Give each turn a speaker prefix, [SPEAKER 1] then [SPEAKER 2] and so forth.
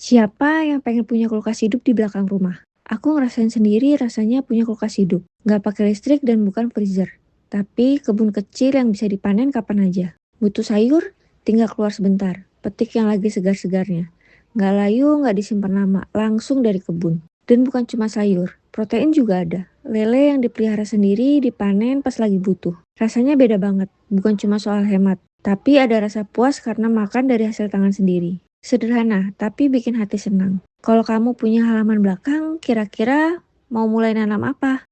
[SPEAKER 1] Siapa yang pengen punya kulkas hidup di belakang rumah? Aku ngerasain sendiri rasanya punya kulkas hidup. Nggak pakai listrik dan bukan freezer. Tapi kebun kecil yang bisa dipanen kapan aja. Butuh sayur? Tinggal keluar sebentar. Petik yang lagi segar-segarnya. Nggak layu, nggak disimpan lama. Langsung dari kebun. Dan bukan cuma sayur. Protein juga ada. Lele yang dipelihara sendiri dipanen pas lagi butuh. Rasanya beda banget. Bukan cuma soal hemat. Tapi ada rasa puas karena makan dari hasil tangan sendiri. Sederhana, tapi bikin hati senang. Kalau kamu punya halaman belakang, kira-kira mau mulai nanam apa?